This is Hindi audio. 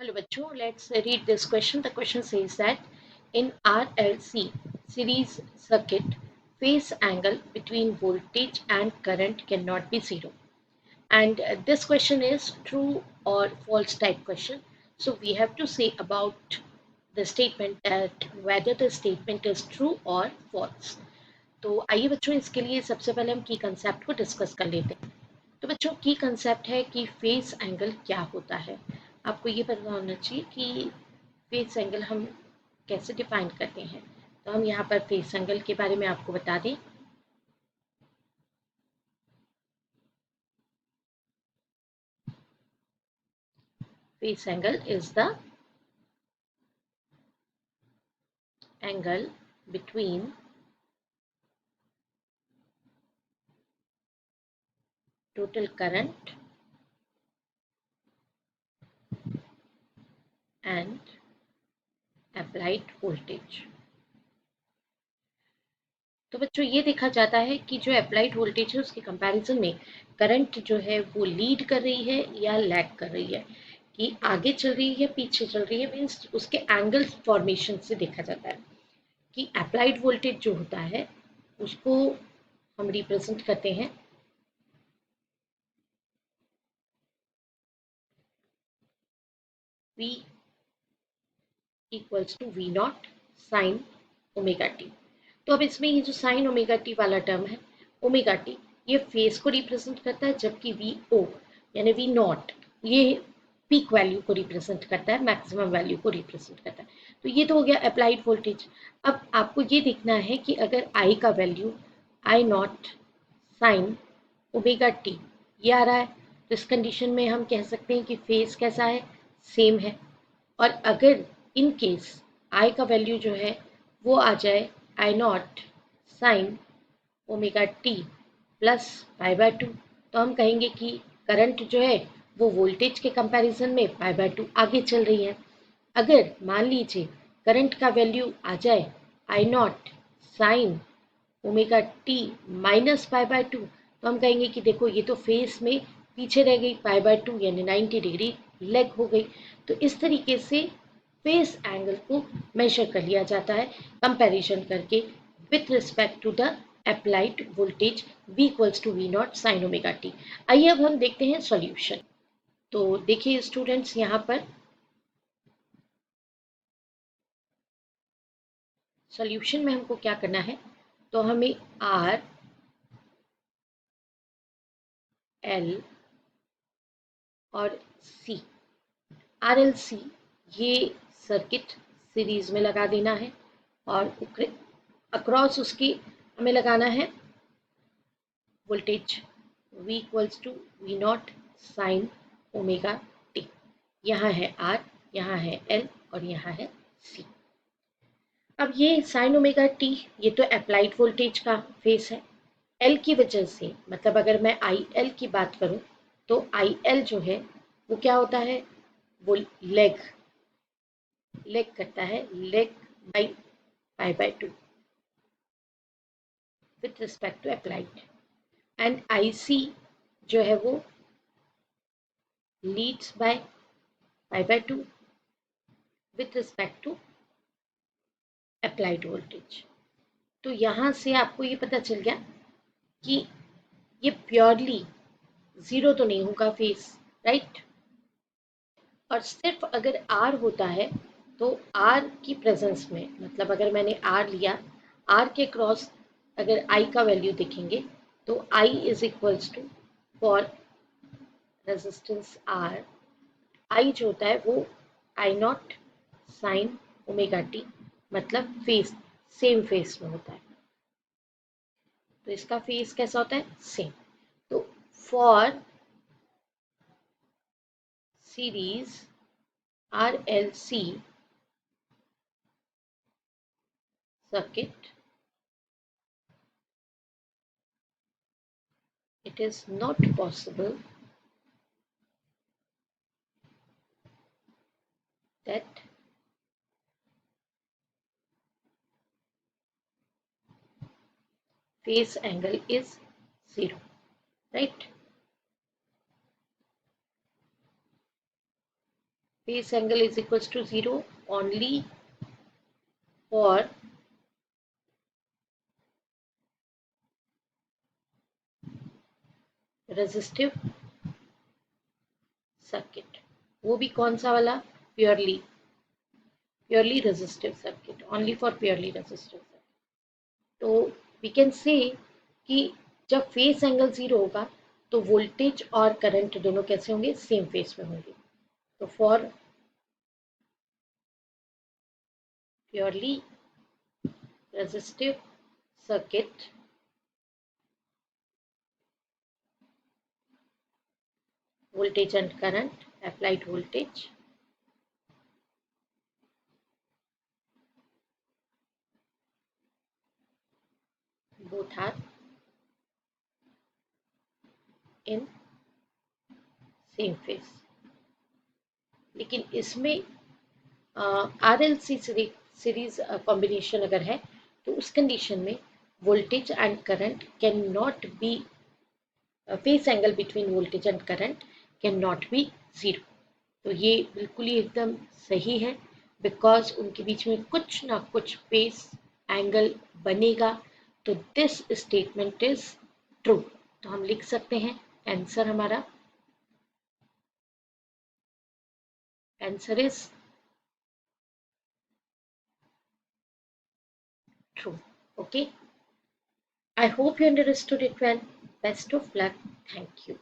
Hello, bachcho. Let's read this question. The question says that in RLC series circuit, phase angle between voltage and current cannot be zero. And this question is true or false type question. So we have to say about the statement that whether the statement is true or false. तो आइए बच्चों इसके लिए सबसे पहले हम की कंसेप्ट को डिस्कस कर लेते हैं। तो बच्चों की कंसेप्ट है कि फेस एंगल क्या होता है। आपको ये पता होना चाहिए कि फेस एंगल हम कैसे डिफाइन करते हैं। तो हम यहाँ पर फेस एंगल के बारे में आपको बता दें। Face angle is the angle between total current and applied voltage। तो बच्चों ये देखा जाता है कि जो अप्लाइड वोल्टेज है उसके कंपैरिजन में करंट जो है वो लीड कर रही है या लैग कर रही है, कि आगे चल रही है पीछे चल रही है। मीन्स उसके एंगल फॉर्मेशन से देखा जाता है कि अप्लाइड वोल्टेज जो होता है उसको हम रिप्रेजेंट करते हैं V equals to V naught sine omega T. तो अब इसमें ये जो साइन ओमेगा टी वाला टर्म है, ओमेगा टी, ये फेस को रिप्रेजेंट करता है, जबकि वी ओ यानी वी नॉट ये पीक वैल्यू को रिप्रेजेंट करता है, मैक्सिमम वैल्यू को रिप्रेजेंट करता है। तो ये तो हो गया अप्लाइड वोल्टेज। अब आपको ये देखना है कि अगर आई का वैल्यू आई नॉट साइन ओमेगा टी ये आ रहा है, तो इस कंडीशन में हम कह सकते हैं कि फेस कैसा है, सेम है। और अगर इन केस आई का वैल्यू जो है वो आ जाए I naught sine omega T plus pi by two, तो हम कहेंगे कि करंट जो है वो वोल्टेज के कंपैरिजन में पाई बाय टू आगे चल रही है। अगर मान लीजिए करंट का वैल्यू आ जाए I naught sine omega T minus pi by two, तो हम कहेंगे कि देखो ये तो फेस में पीछे रह गई, पाई बाय टू यानी 90 डिग्री लेग हो गई। तो इस तरीके से फेस एंगल को मेजर कर लिया जाता है कंपैरिजन करके with respect to the applied voltage V equals to V naught sine omega T. आइए अब हम देखते हैं सॉल्यूशन। तो देखिए स्टूडेंट्स, यहाँ पर सॉल्यूशन में हमको क्या करना है, तो हमें आर एल और सी, आर एल सी ये सर्किट सीरीज में लगा देना है और अक्रॉस उसकी हमें लगाना है voltage V equals to V naught sine omega T. यहाँ है R, यहाँ है L और यहाँ है C। अब ये साइन ओमेगा टी ये तो अप्लाइड वोल्टेज का फेस है। L की वजह से, मतलब अगर मैं आई एल की बात करूं तो आई एल जो है वो क्या होता है, वो लेग लेग करता है, lag by pi by two with respect to applied. And I C जो है वो leads by pi by two with respect to applied voltage. तो यहाँ से आपको ये पता चल गया कि ये प्योरली जीरो तो नहीं होगा फेस, राइट। और सिर्फ अगर आर होता है तो आर की प्रेजेंस में, मतलब अगर मैंने आर लिया, आर के क्रॉस अगर आई का वैल्यू देखेंगे तो I is equals to, for resistance R, I जो होता है वो I naught sine omega T, मतलब फेस सेम फेस में होता है। तो इसका फेस कैसा होता है, सेम। तो for series R L C circuit, it is not possible that phase angle is zero, right? phase angle is equals to 0 only for resistive circuit. वो भी कौन सा वाला? Purely resistive circuit, only for purely resistive circuit. तो वी कैन से कि जब फेस एंगल 0 होगा तो वोल्टेज और करंट दोनों कैसे होंगे? सेम फेस में होंगे. तो for purely resistive circuit voltage and current, applied voltage both are in same phase. लेकिन इसमें RLC सीरीज कॉम्बिनेशन अगर है तो उस कंडीशन में voltage and current can not be, face angle between voltage and current can not be 0. तो ये बिल्कुल ही एकदम सही है, बिकॉज उनके बीच में कुछ ना कुछ फेस एंगल बनेगा. तो दिस स्टेटमेंट इज ट्रू. तो हम लिख सकते हैं आंसर, हमारा answer is true. Okay. I hope you understood it well. Best of luck. Thank you.